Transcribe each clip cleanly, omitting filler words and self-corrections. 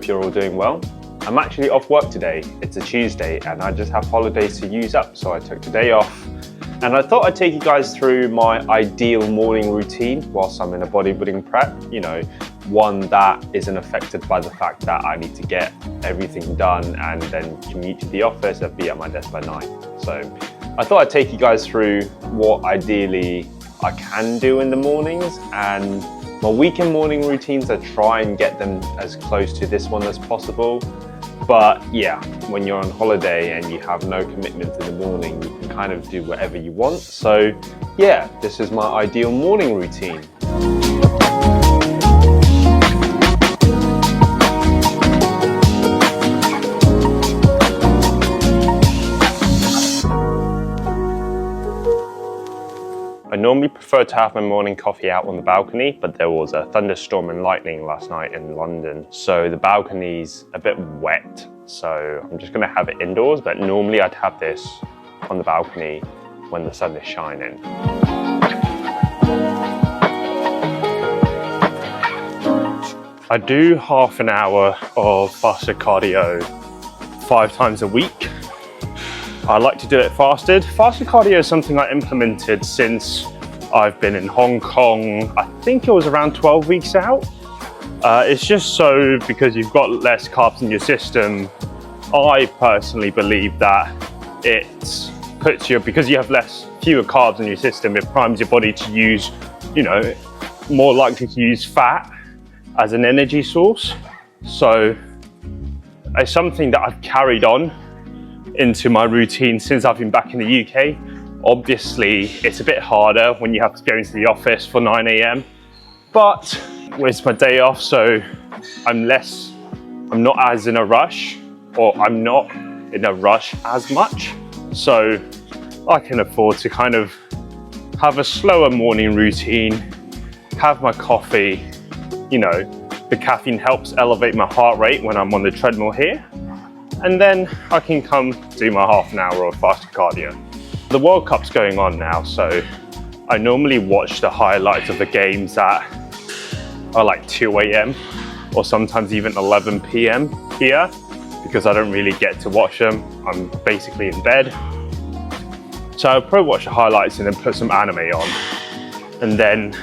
hope you're all doing well. I'm actually off work today. It's a Tuesday and I just have holidays to use up, so I took today off. And I thought I'd take you guys through my ideal morning routine whilst I'm in a bodybuilding prep. You know, one that isn't affected by the fact that I need to get everything done and then commute to the office and be at my desk by 9. So I thought I'd take you guys through what ideally I can do in the mornings, and my weekend morning routines, I try and get them as close to this one as possible. But yeah, when you're on holiday and you have no commitment in the morning, you can kind of do whatever you want. So yeah, this is my ideal morning routine. I normally prefer to have my morning coffee out on the balcony, but there was a thunderstorm and lightning last night in London, so the balcony's a bit wet, so I'm just gonna have it indoors, but normally I'd have this on the balcony when the sun is shining. I do half an hour of fasted cardio 5 times a week. I like to do it fasted. Fasted cardio is something I implemented since I've been in Hong Kong. I think it was around 12 weeks out. It's just so because you've got less carbs in your system. I personally believe that it puts you, because you have fewer carbs in your system, it primes your body to use, you know, more likely to use fat as an energy source. So it's something that I've carried on into my routine since I've been back in the UK. Obviously, it's a bit harder when you have to go into the office for 9 AM, but it's my day off, so I'm not as in a rush, or I'm not in a rush as much. So I can afford to kind of have a slower morning routine, have my coffee. You know, the caffeine helps elevate my heart rate when I'm on the treadmill here. And then I can come do my half an hour of fasted cardio. The World Cup's going on now, so I normally watch the highlights of the games that are like 2 AM or sometimes even 11 PM here, because I don't really get to watch them. I'm basically in bed. So I'll probably watch the highlights and then put some anime on. And then,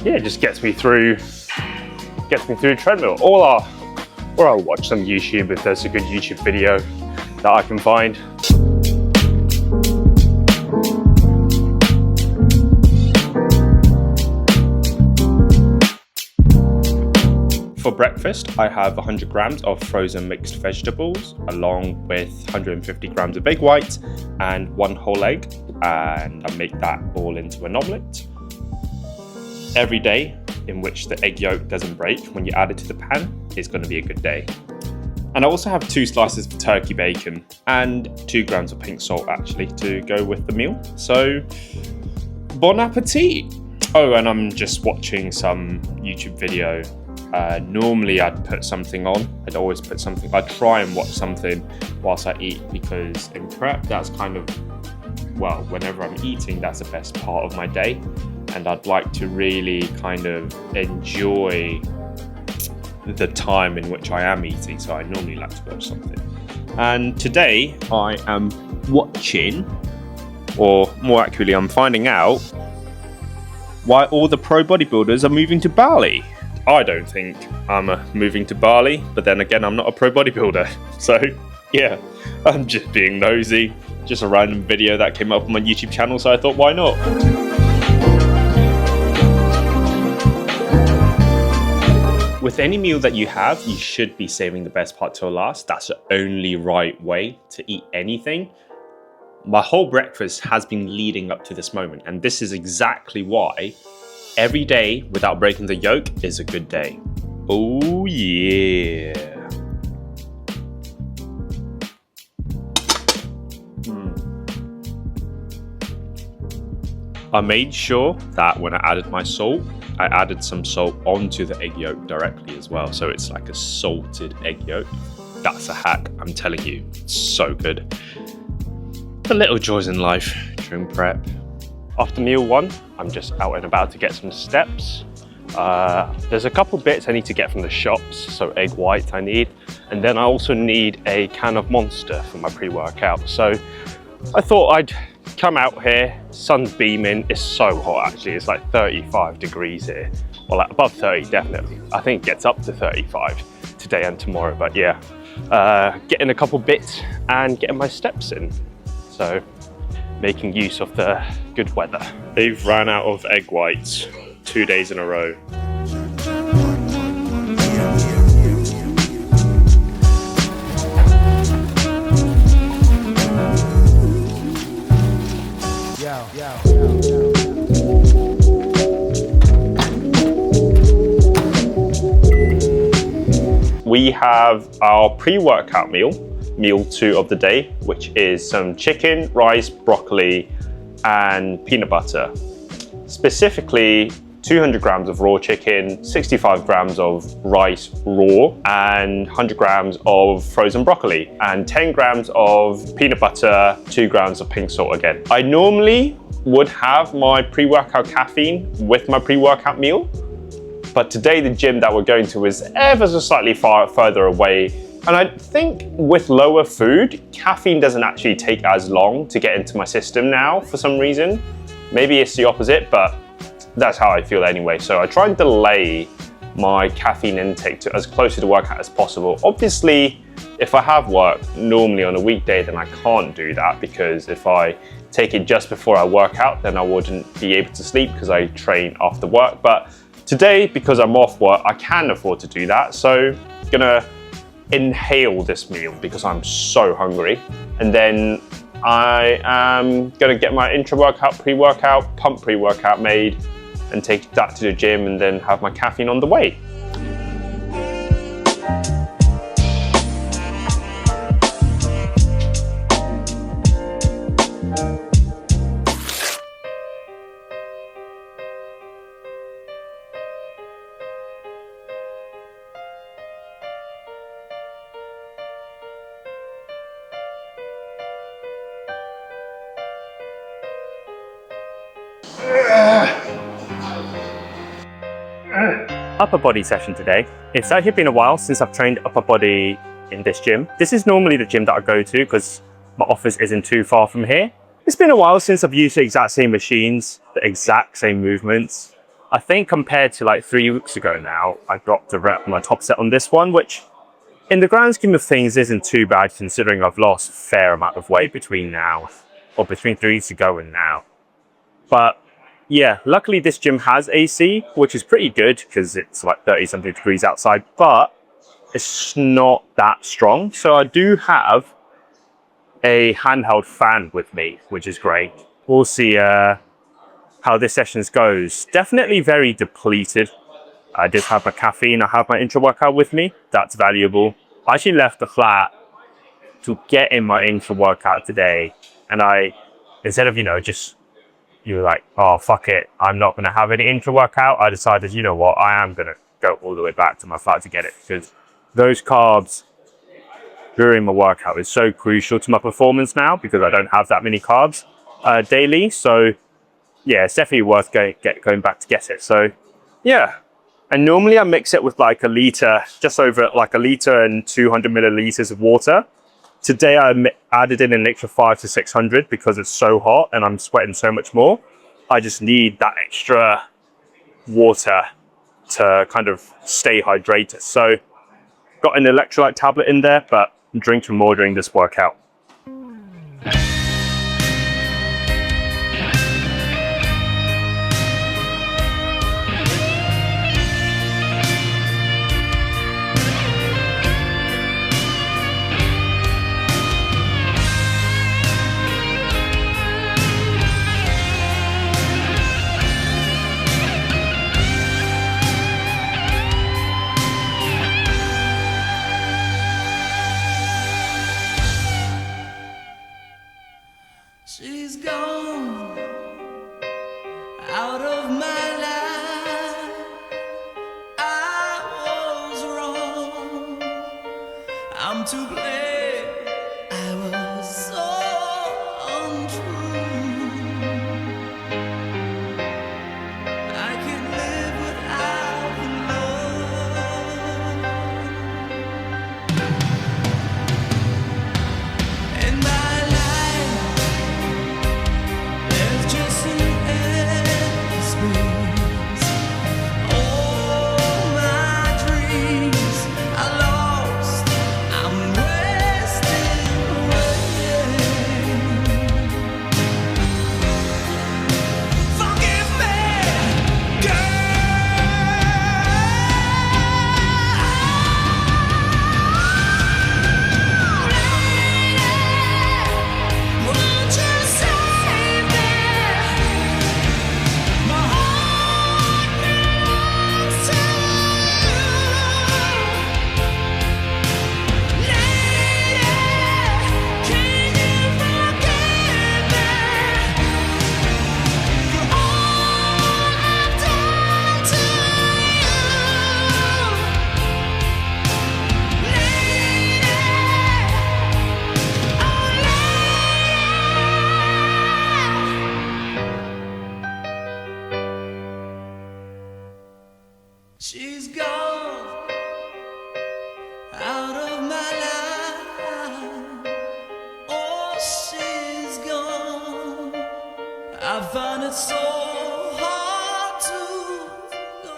yeah, it just gets me through the treadmill. Or I'll watch some YouTube if there's a good YouTube video that I can find. For breakfast, I have 100 grams of frozen mixed vegetables, along with 150 grams of egg whites and 1 whole egg, and I make that all into an omelette. Every day in which the egg yolk doesn't break when you add it to the pan is going to be a good day. And I also have 2 slices of turkey bacon and 2 grams of pink salt actually to go with the meal. So, bon appetit! Oh, and I'm just watching some YouTube video. Normally I'd put something on. I'd always put something. I try and watch something whilst I eat, because in prep that's kind of, well, whenever I'm eating, that's the best part of my day. And I'd like to really kind of enjoy the time in which I am eating, so I normally like to watch something. And today I am watching, or more accurately, I'm finding out why all the pro bodybuilders are moving to Bali. I don't think I'm moving to Bali, but then again, I'm not a pro bodybuilder. So yeah, I'm just being nosy. Just a random video that came up on my YouTube channel, so I thought, why not? With any meal that you have, you should be saving the best part till last. That's the only right way to eat anything. My whole breakfast has been leading up to this moment, and this is exactly why every day without breaking the yolk is a good day. Oh yeah. I made sure that when I added my salt, I added some salt onto the egg yolk directly as well. So it's like a salted egg yolk. That's a hack, I'm telling you. It's so good. The little joys in life during prep. After meal 1, I'm just out and about to get some steps. There's a couple bits I need to get from the shops, so egg whites I need, and then I also need a can of Monster for my pre-workout. So I thought I'd come out here, sun's beaming, it's so hot actually, it's like 35 degrees here, well like above 30 definitely. I think it gets up to 35 today and tomorrow, but yeah, getting a couple bits and getting my steps in. So making use of the good weather. They've ran out of egg whites 2 days in a row. We have our pre-workout meal 2 of the day, which is some chicken, rice, broccoli, and peanut butter. Specifically, 200 grams of raw chicken, 65 grams of rice raw, and 100 grams of frozen broccoli, and 10 grams of peanut butter, 2 grams of pink salt again. I normally would have my pre-workout caffeine with my pre-workout meal, but today the gym that we're going to is ever so slightly further away. And I think with lower food, caffeine doesn't actually take as long to get into my system now for some reason. Maybe it's the opposite, but that's how I feel anyway. So I try and delay my caffeine intake to as close to the workout as possible. Obviously, if I have work normally on a weekday, then I can't do that, because if I take it just before I work out, then I wouldn't be able to sleep because I train after work. But today, because I'm off work, I can afford to do that. So I'm gonna inhale this meal because I'm so hungry. And then I am gonna get my intra-workout, pre-workout, pump pre-workout made and take that to the gym and then have my caffeine on the way. Upper body session today. It's actually been a while since I've trained upper body in this gym. This is normally the gym that I go to because my office isn't too far from here. It's been a while since I've used the exact same machines, the exact same movements. I think compared to like 3 weeks ago now, I dropped a rep on my top set on this one, which in the grand scheme of things isn't too bad considering I've lost a fair amount of weight between 3 weeks ago and now. But yeah, luckily this gym has AC, which is pretty good because it's like 30 something degrees outside, but it's not that strong. So I do have a handheld fan with me, which is great. We'll see how this session goes. Definitely very depleted. I did have my caffeine, I have my intra-workout with me. That's valuable. I actually left the flat to get in my intra-workout today. And instead of, you were like, oh, fuck it, I'm not going to have any intra-workout. I decided, you know what, I am going to go all the way back to my flat to get it, because those carbs during my workout is so crucial to my performance now, because I don't have that many carbs daily. So yeah, it's definitely worth going back to get it. So yeah, and normally I mix it with like a liter, just over like a liter and 200 milliliters of water. Today I added in an extra 500 to 600 because it's so hot and I'm sweating so much more. I just need that extra water to kind of stay hydrated. So got an electrolyte tablet in there, but I'm drinking more during this workout. She's gone out of my life. I was wrong. I'm to blame. I was so untrue. I can live without find it so hard to go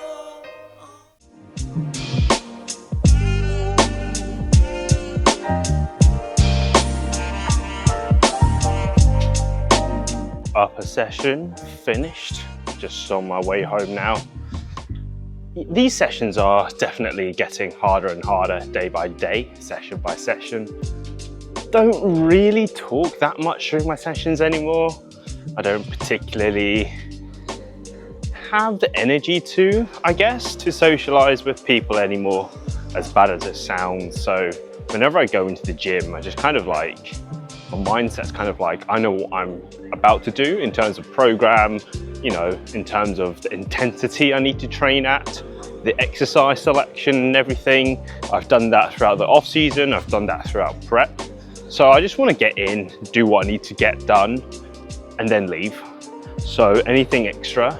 on. Upper session finished, just on my way home now. These sessions are definitely getting harder and harder day by day, session by session. Don't really talk that much during my sessions anymore. I don't particularly have the energy to, I guess, to socialize with people anymore, as bad as it sounds. So whenever I go into the gym, I just kind of like, my mindset's kind of like, I know what I'm about to do in terms of program, you know, in terms of the intensity I need to train at, the exercise selection and everything. I've done that throughout the off season, I've done that throughout prep. So I just want to get in, do what I need to get done, and then leave. So anything extra,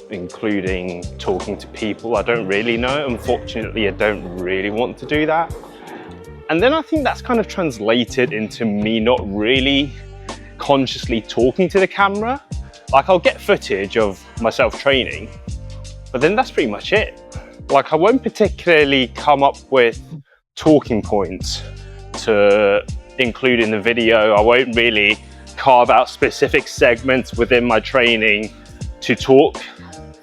including talking to people I don't really know, unfortunately I don't really want to do that. And then I think that's kind of translated into me not really consciously talking to the camera. Like, I'll get footage of myself training, but then that's pretty much it. Like, I won't particularly come up with talking points to include in the video. I won't really carve out specific segments within my training to talk.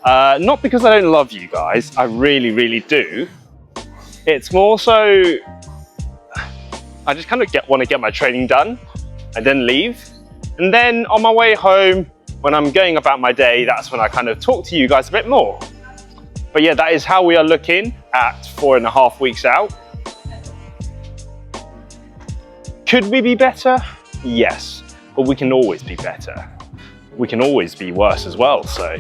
Not because I don't love you guys, I really, really do. It's more so, I just kind of want to get my training done and then leave. And then on my way home, when I'm going about my day, that's when I kind of talk to you guys a bit more. But yeah, that is how we are looking at 4.5 weeks out. Could we be better? Yes, but we can always be better. We can always be worse as well, so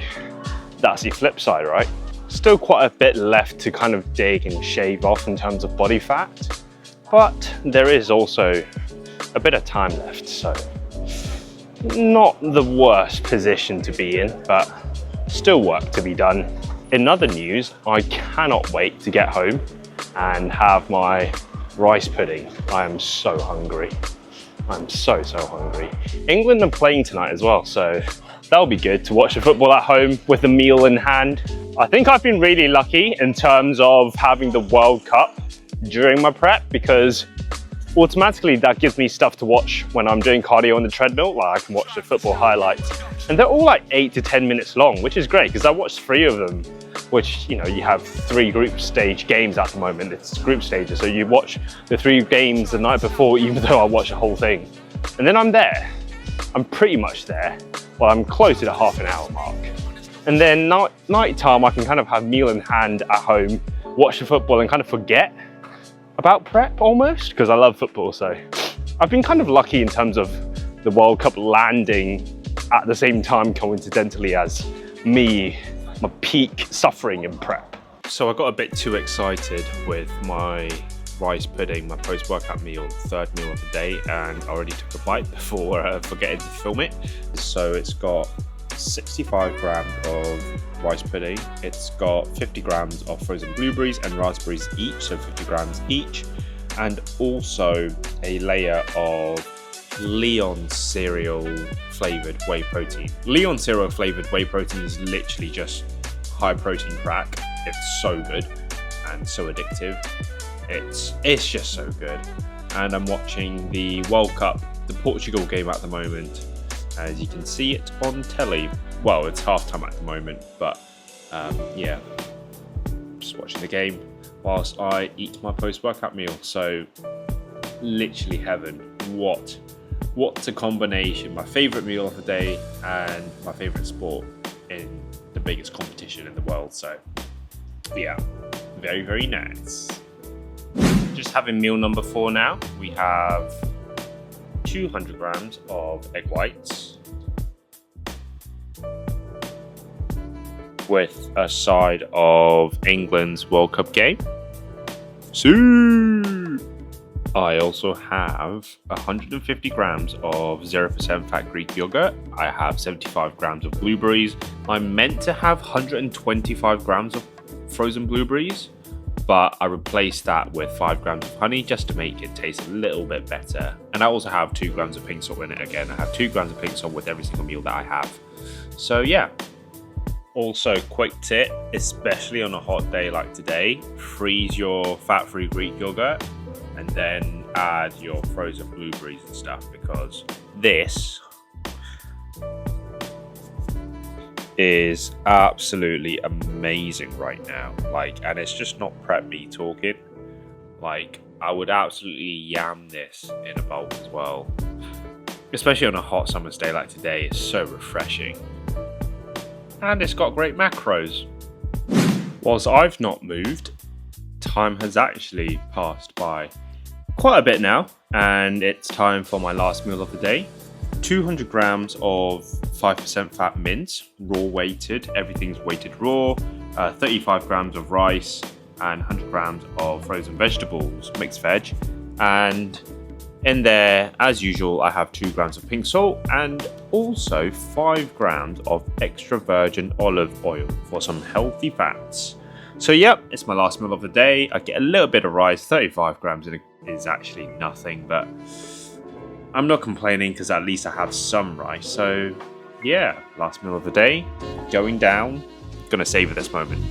that's the flip side, right? Still quite a bit left to kind of dig and shave off in terms of body fat, but there is also a bit of time left, so not the worst position to be in, but still work to be done. In other news, I cannot wait to get home and have my rice pudding. I am so hungry. I'm so hungry. England are playing tonight as well, so that'll be good to watch the football at home with a meal in hand. I think I've been really lucky in terms of having the World Cup during my prep, because automatically that gives me stuff to watch when I'm doing cardio on the treadmill. Like, I can watch the football highlights, and they're all like 8 to 10 minutes long, which is great because I watched 3 of them, which, you know, you have 3 group stage games at the moment. It's group stages, so you watch the 3 games the night before, even though I watch the whole thing. And then I'm there. I'm pretty much there. Well, I'm close to the half an hour mark. And then night time, I can kind of have meal in hand at home, watch the football and kind of forget about prep almost, because I love football. So I've been kind of lucky in terms of the World Cup landing at the same time, coincidentally, as my peak suffering in prep. So I got a bit too excited with my rice pudding, my post-workout meal, third meal of the day, and I already took a bite before forgetting to film it. So it's got 65 grams of rice pudding, it's got 50 grams of frozen blueberries and raspberries each, so 50 grams each, and also a layer of Leon cereal flavored whey protein. Leon cereal flavored whey protein is literally just high protein crack. It's so good and so addictive. It's just so good. And I'm watching the World Cup, the Portugal game at the moment. As you can see it on telly. Well, it's halftime at the moment, but yeah, just watching the game whilst I eat my post-workout meal. So literally heaven. What's a combination? My favorite meal of the day and my favorite sport in the biggest competition in the world. So yeah, very, very nice. Just having meal number 4 now. We have 200 grams of egg whites with a side of England's World Cup game. I also have 150 grams of 0% fat Greek yogurt. I have 75 grams of blueberries. I'm meant to have 125 grams of frozen blueberries, but I replaced that with 5 grams of honey just to make it taste a little bit better And I also have 2 grams of pink salt in it again. I have 2 grams of pink salt with every single meal that I have. So yeah. Also, quick tip, especially on a hot day like today, freeze your fat-free Greek yogurt and then add your frozen blueberries and stuff, because this is absolutely amazing right now. And it's just not prep me talking. I would absolutely yam this in a bowl as well. Especially on a hot summer's day like today, it's so refreshing. And it's got great macros. Whilst I've not moved, time has actually passed by quite a bit now, and it's time for my last meal of the day. 200 grams of 5% fat mince, raw weighted, everything's weighted raw, 35 grams of rice, and 100 grams of frozen vegetables, mixed veg. And in there, as usual, I have 2 grams of pink salt and also 5 grams of extra virgin olive oil for some healthy fats. So yep, it's my last meal of the day. I get a little bit of rice, 35 grams in it is actually nothing, but I'm not complaining because at least I have some rice. So yeah, last meal of the day, going down. Gonna savor this moment.